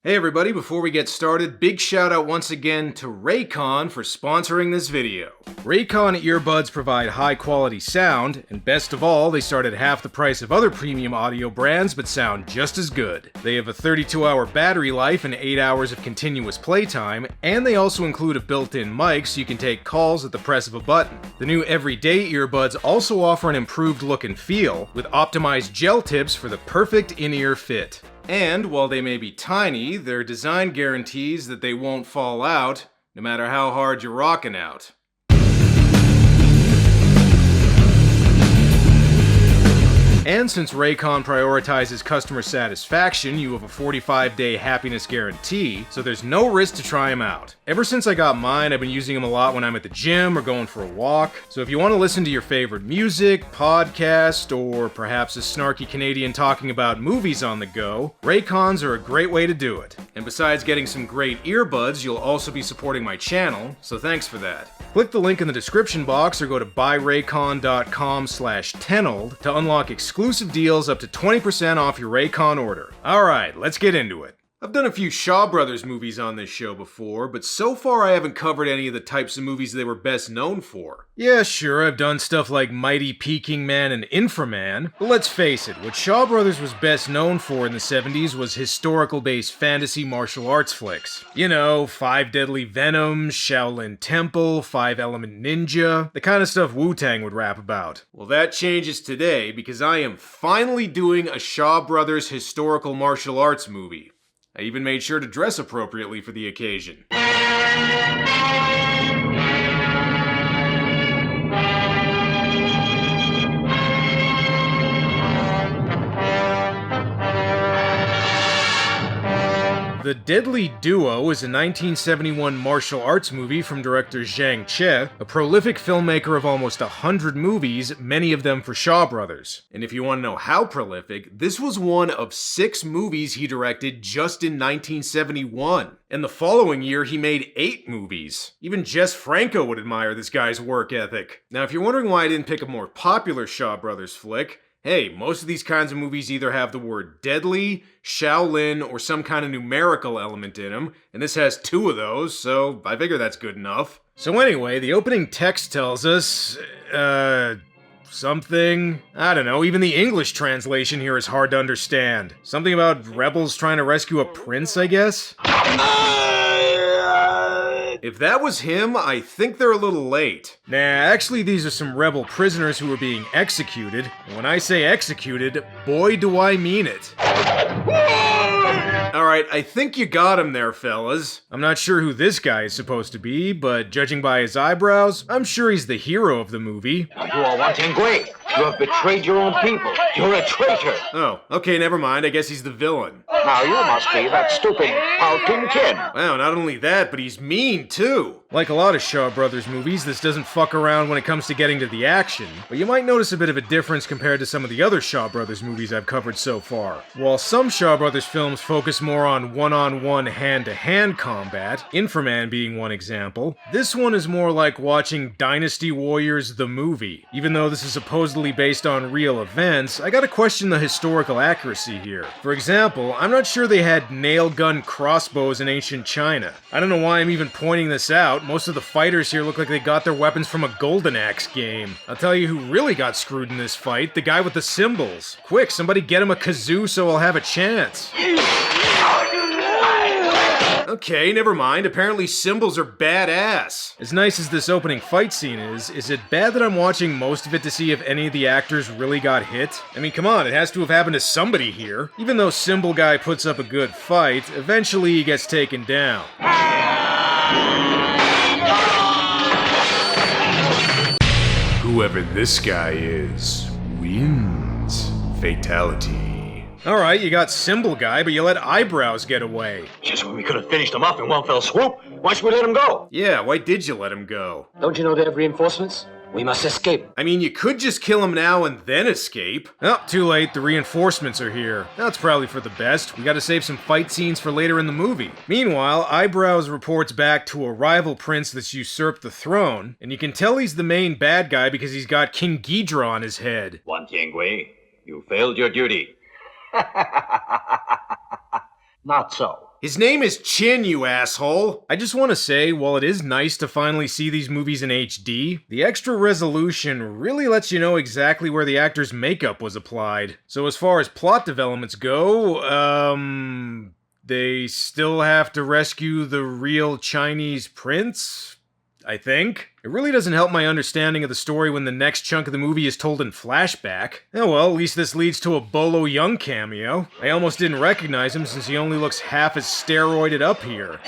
Hey everybody, before we get started, big shout out once again to Raycon for sponsoring this video. Raycon earbuds provide high quality sound, and best of all, they start at half the price of other premium audio brands but sound just as good. They have a 32-hour battery life and 8 hours of continuous playtime, and they also include a built-in mic so you can take calls at the press of a button. The new everyday earbuds also offer an improved look and feel, with optimized gel tips for the perfect in-ear fit. And while they may be tiny, their design guarantees that they won't fall out, no matter how hard you're rocking out. And since Raycon prioritizes customer satisfaction, you have a 45-day happiness guarantee, so there's no risk to try them out. Ever since I got mine, I've been using them a lot when I'm at the gym or going for a walk. So if you want to listen to your favorite music, podcast, or perhaps a snarky Canadian talking about movies on the go, Raycons are a great way to do it. And besides getting some great earbuds, you'll also be supporting my channel, so thanks for that. Click the link in the description box or go to buyraycon.com/Tenold to unlock exclusive deals up to 20% off your Raycon order. Alright, let's get into it. I've done a few Shaw Brothers movies on this show before, but so far I haven't covered any of the types of movies they were best known for. Yeah, sure, I've done stuff like Mighty Peking Man and Inframan, but let's face it, what Shaw Brothers was best known for in the 70s was historical-based fantasy martial arts flicks. You know, Five Deadly Venoms, Shaolin Temple, Five Element Ninja, the kind of stuff Wu-Tang would rap about. Well, that changes today because I am finally doing a Shaw Brothers historical martial arts movie. I even made sure to dress appropriately for the occasion. The Deadly Duo is a 1971 martial arts movie from director Zhang Che, a prolific filmmaker of almost 100 movies, many of them for Shaw Brothers. And if you want to know how prolific, this was one of 6 movies he directed just in 1971. And the following year, he made 8 movies. Even Jess Franco would admire this guy's work ethic. Now, if you're wondering why I didn't pick a more popular Shaw Brothers flick, hey, most of these kinds of movies either have the word deadly, Shaolin, or some kind of numerical element in them, and this has 2 of those, so I figure that's good enough. So anyway, the opening text tells us, something? I don't know, even the English translation here is hard to understand. Something about rebels trying to rescue a prince, I guess? If that was him, I think they're a little late. Nah, actually these are some rebel prisoners who are being executed. And when I say executed, boy do I mean it. Alright, I think you got him there, fellas. I'm not sure who this guy is supposed to be, but judging by his eyebrows, I'm sure he's the hero of the movie. You are wanting Gui. You have betrayed your own people. You're a traitor. Oh, okay, never mind. I guess he's the villain. Now you must be that stupid pouting kid. Wow, not only that, but he's mean, too. Like a lot of Shaw Brothers movies, this doesn't fuck around when it comes to getting to the action, but you might notice a bit of a difference compared to some of the other Shaw Brothers movies I've covered so far. While some Shaw Brothers films focus more on one-on-one hand-to-hand combat, Inframan being one example, this one is more like watching Dynasty Warriors the movie. Even though this is supposedly based on real events, I gotta question the historical accuracy here. For example, I'm not sure they had nail-gun crossbows in ancient China. I don't know why I'm even pointing this out. Most of the fighters here look like they got their weapons from a Golden Axe game. I'll tell you who really got screwed in this fight, the guy with the cymbals. Quick, somebody get him a kazoo so I'll have a chance. Okay, never mind. Apparently cymbals are badass. As nice as this opening fight scene is it bad that I'm watching most of it to see if any of the actors really got hit? I mean, come on, it has to have happened to somebody here. Even though Cymbal Guy puts up a good fight, eventually he gets taken down. Whoever this guy is, wins. Fatality. Alright, you got Cymbal Guy, but you let Eyebrows get away. Just when we could have finished him off in one fell swoop, why should we let him go? Yeah, why did you let him go? Don't you know they have reinforcements? We must escape. I mean, you could just kill him now and then escape. Oh, too late, the reinforcements are here. That's probably for the best. We gotta save some fight scenes for later in the movie. Meanwhile, Eyebrows reports back to a rival prince that's usurped the throne, and you can tell he's the main bad guy because he's got King Ghidra on his head. Wan Tiangui, you failed your duty. Not so. His name is Chin, you asshole! I just want to say, while it is nice to finally see these movies in HD, the extra resolution really lets you know exactly where the actor's makeup was applied. So as far as plot developments go, they still have to rescue the real Chinese prince? I think. It really doesn't help my understanding of the story when the next chunk of the movie is told in flashback. Oh well, at least this leads to a Bolo Young cameo. I almost didn't recognize him since he only looks half as steroided up here.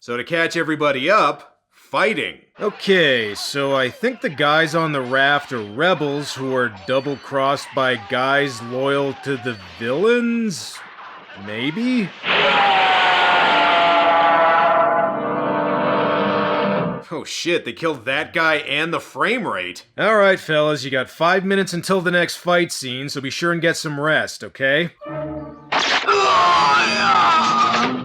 So to catch everybody up, fighting. Okay, so I think the guys on the raft are rebels who are double-crossed by guys loyal to the villains? Maybe? Oh shit, they killed that guy and the frame rate. Alright fellas, you got 5 minutes until the next fight scene, so be sure and get some rest, okay?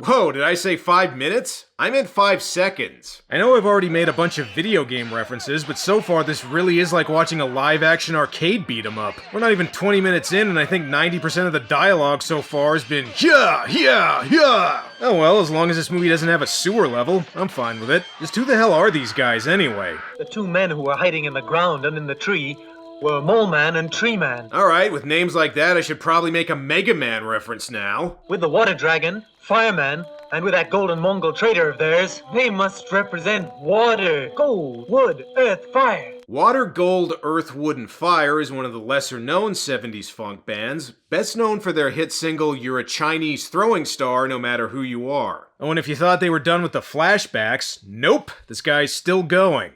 Whoa, did I say 5 minutes? I meant 5 seconds. I know I've already made a bunch of video game references, but so far this really is like watching a live-action arcade beat-em-up. We're not even 20 minutes in, and I think 90% of the dialogue so far has been yeah, yeah, yeah. Oh well, as long as this movie doesn't have a sewer level, I'm fine with it. Just who the hell are these guys anyway? The two men who were hiding in the ground and in the tree were Mole Man and Tree Man. Alright, with names like that, I should probably make a Mega Man reference now. With the Water Dragon, Fireman, and with that golden Mongol trader of theirs, they must represent water, gold, wood, earth, fire. Water, Gold, Earth, Wood, and Fire is one of the lesser-known 70s funk bands, best known for their hit single, You're a Chinese Throwing Star No Matter Who You Are. Oh, and if you thought they were done with the flashbacks, nope, this guy's still going.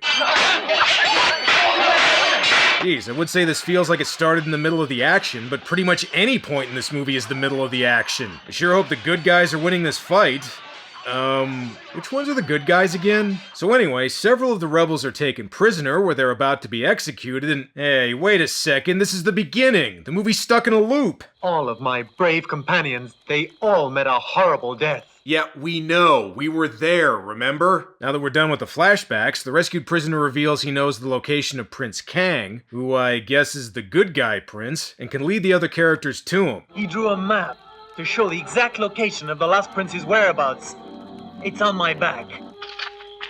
Jeez, I would say this feels like it started in the middle of the action, but pretty much any point in this movie is the middle of the action. I sure hope the good guys are winning this fight. Which ones are the good guys again? So anyway, several of the rebels are taken prisoner where they're about to be executed, and hey, wait a second, this is the beginning! The movie's stuck in a loop! All of my brave companions, they all met a horrible death. Yeah, we know. We were there, remember? Now that we're done with the flashbacks, the rescued prisoner reveals he knows the location of Prince Kang, who I guess is the good guy prince, and can lead the other characters to him. He drew a map to show the exact location of the last prince's whereabouts. It's on my back.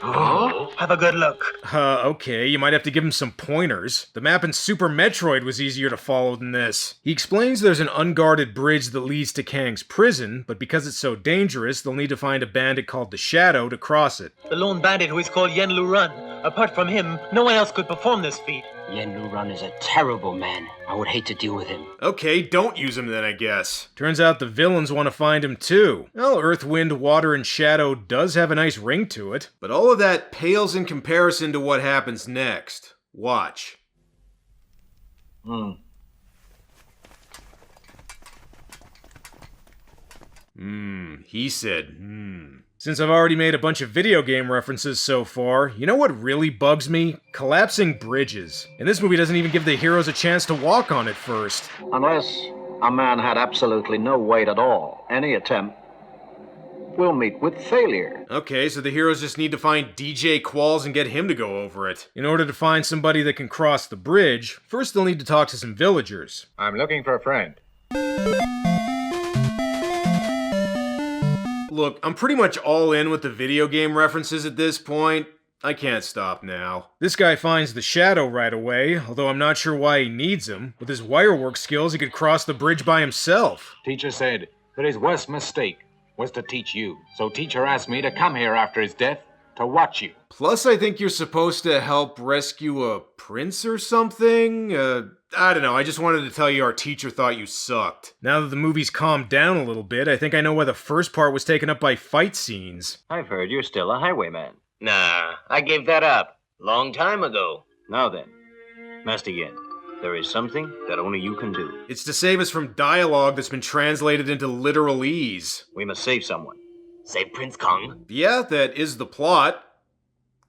Huh? Have a good look. Okay, you might have to give him some pointers. The map in Super Metroid was easier to follow than this. He explains there's an unguarded bridge that leads to Kang's prison, but because it's so dangerous, they'll need to find a bandit called the Shadow to cross it. The lone bandit who is called Yen Lu Run. Apart from him, no one else could perform this feat. Yen Lu Run is a terrible man. I would hate to deal with him. Okay, don't use him then, I guess. Turns out the villains want to find him too. Well, Earth, Wind, Water, and Shadow does have a nice ring to it. But all of that pales in comparison to what happens next. Watch. He said, Since I've already made a bunch of video game references so far, you know what really bugs me? Collapsing bridges. And this movie doesn't even give the heroes a chance to walk on it first. Unless a man had absolutely no weight at all, any attempt will meet with failure. Okay, so the heroes just need to find DJ Qualls and get him to go over it. In order to find somebody that can cross the bridge, first they'll need to talk to some villagers. I'm looking for a friend. Look, I'm pretty much all in with the video game references at this point. I can't stop now. This guy finds the Shadow right away, although I'm not sure why he needs him. With his wirework skills, he could cross the bridge by himself. Teacher said that his worst mistake was to teach you. So teacher asked me to come here after his death to watch you. Plus, I think you're supposed to help rescue a prince or something? I don't know, I just wanted to tell you our teacher thought you sucked. Now that the movie's calmed down a little bit, I think I know why the first part was taken up by fight scenes. I've heard you're still a highwayman. Nah, I gave that up. Long time ago. Now then, Master Yen, there is something that only you can do. It's to save us from dialogue that's been translated into literalese. We must save someone. Save Prince Kong? Yeah, that is the plot.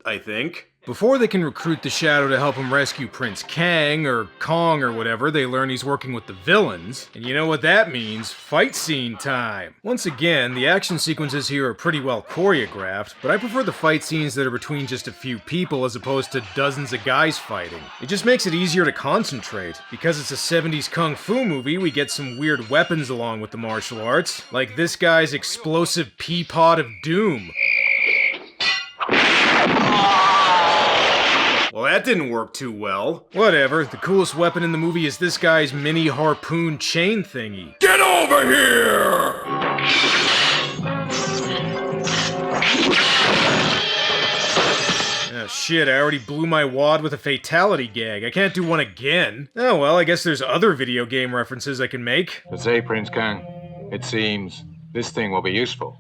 I think. Before they can recruit the Shadow to help him rescue Prince Kang, or Kong or whatever, they learn he's working with the villains. And you know what that means? Fight scene time! Once again, the action sequences here are pretty well choreographed, but I prefer the fight scenes that are between just a few people as opposed to dozens of guys fighting. It just makes it easier to concentrate. Because it's a 70s kung fu movie, we get some weird weapons along with the martial arts, like this guy's explosive pea pod of doom. Well, that didn't work too well. Whatever, the coolest weapon in the movie is this guy's mini harpoon chain thingy. Get over here! Oh shit, I already blew my wad with a fatality gag. I can't do one again. Oh well, I guess there's other video game references I can make. But say, Prince Kang, it seems this thing will be useful.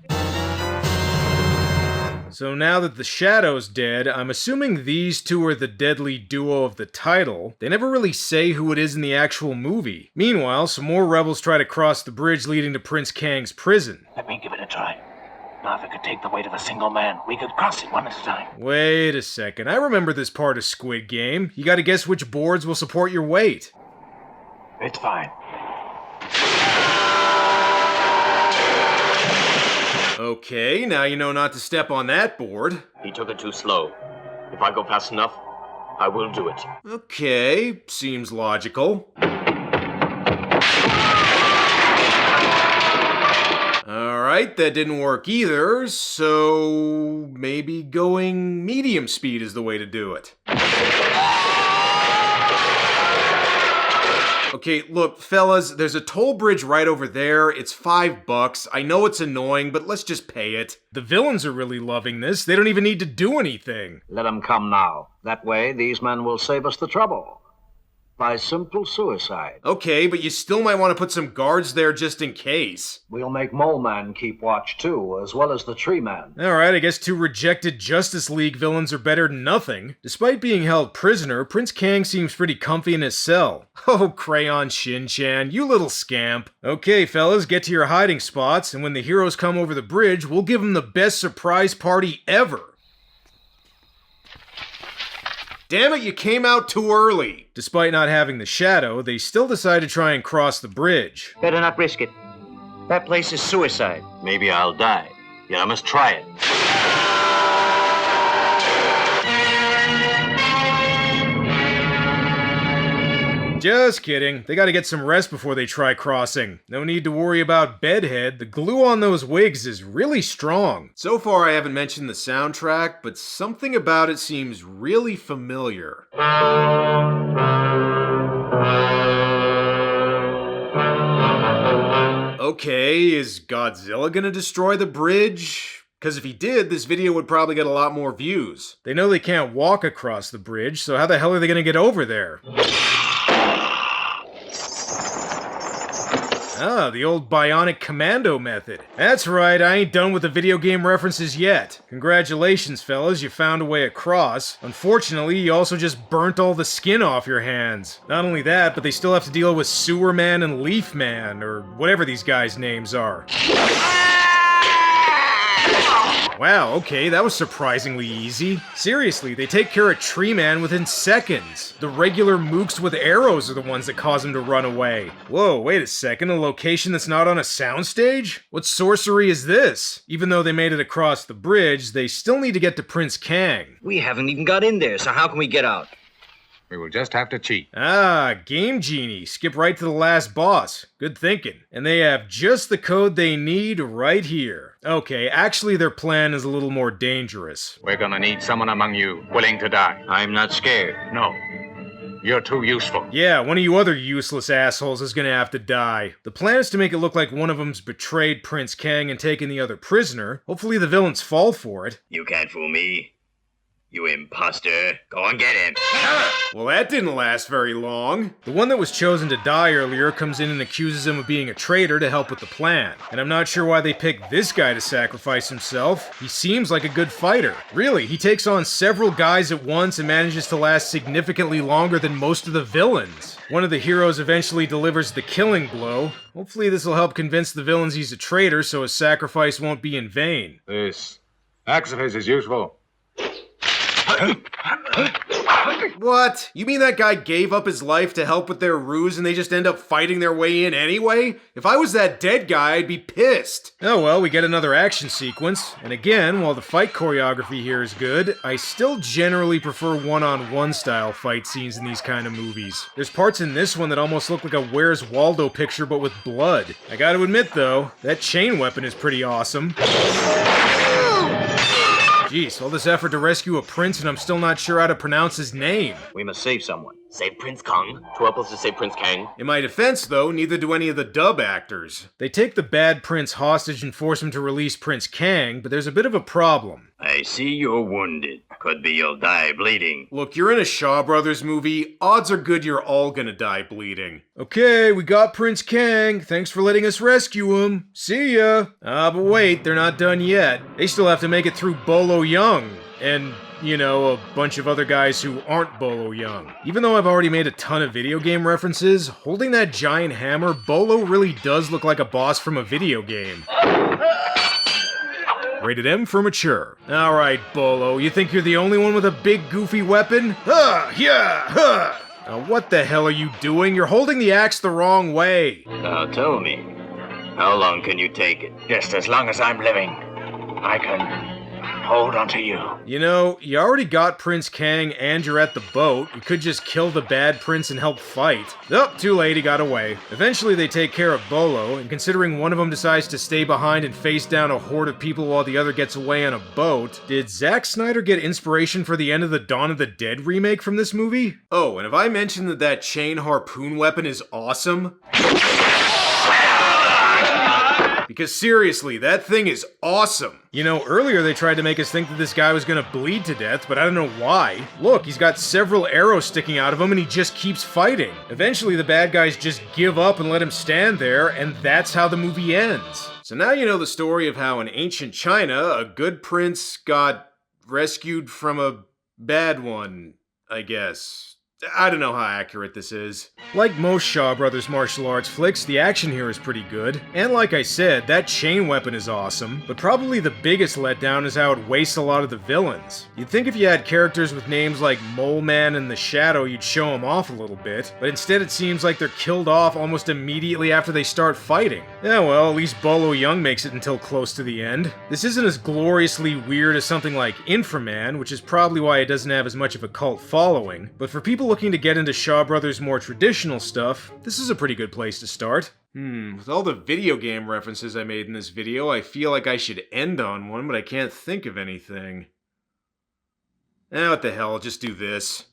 So now that the Shadow's dead, I'm assuming these two are the deadly duo of the title. They never really say who it is in the actual movie. Meanwhile, some more rebels try to cross the bridge leading to Prince Kang's prison. Let me give it a try. Now if it could take the weight of a single man, we could cross it one at a time. Wait a second, I remember this part of Squid Game. You gotta guess which boards will support your weight. It's fine. Okay, now you know not to step on that board. He took it too slow. If I go fast enough, I will do it. Okay, seems logical. Alright, that didn't work either, so maybe going medium speed is the way to do it. Okay, look, fellas, there's a toll bridge right over there. It's $5. I know it's annoying, but let's just pay it. The villains are really loving this. They don't even need to do anything. Let them come now. That way, these men will save us the trouble. By simple suicide. Okay, but you still might want to put some guards there just in case. We'll make Mole Man keep watch too, as well as the Tree Man. Alright, I guess two rejected Justice League villains are better than nothing. Despite being held prisoner, Prince Kang seems pretty comfy in his cell. Oh, Crayon Shin-chan, you little scamp. Okay, fellas, get to your hiding spots, and when the heroes come over the bridge, we'll give them the best surprise party ever. Damn it, you came out too early! Despite not having the Shadow, they still decide to try and cross the bridge. Better not risk it. That place is suicide. Maybe I'll die. Yet I must try it. Just kidding. They gotta get some rest before they try crossing. No need to worry about bedhead. The glue on those wigs is really strong. So far I haven't mentioned the soundtrack, but something about it seems really familiar. Okay, is Godzilla gonna destroy the bridge? Because if he did, this video would probably get a lot more views. They know they can't walk across the bridge, so how the hell are they gonna get over there? Ah, the old bionic commando method. That's right, I ain't done with the video game references yet. Congratulations, fellas, you found a way across. Unfortunately, you also just burnt all the skin off your hands. Not only that, but they still have to deal with Sewer Man and Leaf Man, or whatever these guys' names are. Wow, okay, that was surprisingly easy. Seriously, they take care of Tree Man within seconds. The regular mooks with arrows are the ones that cause him to run away. Whoa, wait a second, a location that's not on a soundstage? What sorcery is this? Even though they made it across the bridge, they still need to get to Prince Kang. We haven't even got in there, so how can we get out? We will just have to cheat. Ah, Game Genie. Skip right to the last boss. Good thinking. And they have just the code they need right here. Okay, actually their plan is a little more dangerous. We're gonna need someone among you willing to die. I'm not scared. No. You're too useful. Yeah, one of you other useless assholes is gonna have to die. The plan is to make it look like one of them's betrayed Prince Kang and taken the other prisoner. Hopefully the villains fall for it. You can't fool me. You imposter. Go and get him. Well, that didn't last very long. The one that was chosen to die earlier comes in and accuses him of being a traitor to help with the plan. And I'm not sure why they picked this guy to sacrifice himself. He seems like a good fighter. Really, he takes on several guys at once and manages to last significantly longer than most of the villains. One of the heroes eventually delivers the killing blow. Hopefully this will help convince the villains he's a traitor so his sacrifice won't be in vain. This axe of his is useful. What? You mean that guy gave up his life to help with their ruse and they just end up fighting their way in anyway? If I was that dead guy, I'd be pissed. Oh well, we get another action sequence. And again, while the fight choreography here is good, I still generally prefer one-on-one style fight scenes in these kind of movies. There's parts in this one that almost look like a Where's Waldo picture but with blood. I gotta admit though, that chain weapon is pretty awesome. Jeez, all this effort to rescue a prince and I'm still not sure how to pronounce his name. We must save someone. Save Prince Kong. To help us to save Prince Kang. In my defense, though, neither do any of the dub actors. They take the bad prince hostage and force him to release Prince Kang, but there's a bit of a problem. I see you're wounded. Could be you'll die bleeding. Look, you're in a Shaw Brothers movie. Odds are good you're all gonna die bleeding. Okay, we got Prince Kang. Thanks for letting us rescue him. See ya. But wait, they're not done yet. They still have to make it through Bolo Young. And, you know, a bunch of other guys who aren't Bolo Young. Even though I've already made a ton of video game references, holding that giant hammer, Bolo really does look like a boss from a video game. Rated M for mature. Alright, Bolo, you think you're the only one with a big goofy weapon? What the hell are you doing? You're holding the axe the wrong way. Now tell me, how long can you take it? Just as long as I'm living, I can hold on to you. You know, you already got Prince Kang and you're at the boat. You could just kill the bad prince and help fight. Oh, too late, he got away. Eventually they take care of Bolo, and considering one of them decides to stay behind and face down a horde of people while the other gets away on a boat, did Zack Snyder get inspiration for the end of the Dawn of the Dead remake from this movie? Oh, and have I mentioned that that chain harpoon weapon is awesome? Because seriously, that thing is awesome. You know, earlier they tried to make us think that this guy was gonna bleed to death, but I don't know why. Look, he's got several arrows sticking out of him and he just keeps fighting. Eventually the bad guys just give up and let him stand there, and that's how the movie ends. So now you know the story of how in ancient China, a good prince got rescued from a bad one, I guess. I don't know how accurate this is. Like most Shaw Brothers martial arts flicks, the action here is pretty good. And like I said, that chain weapon is awesome, but probably the biggest letdown is how it wastes a lot of the villains. You'd think if you had characters with names like Mole Man and the Shadow, you'd show them off a little bit, but instead it seems like they're killed off almost immediately after they start fighting. Yeah, well, at least Bolo Young makes it until close to the end. This isn't as gloriously weird as something like Inframan, which is probably why it doesn't have as much of a cult following, but for people looking to get into Shaw Brothers' more traditional stuff, this is a pretty good place to start. With all the video game references I made in this video, I feel like I should end on one, but I can't think of anything. What the hell, I'll just do this.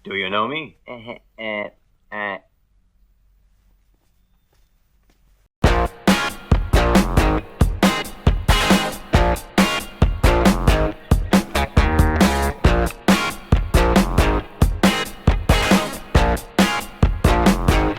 Do you know me?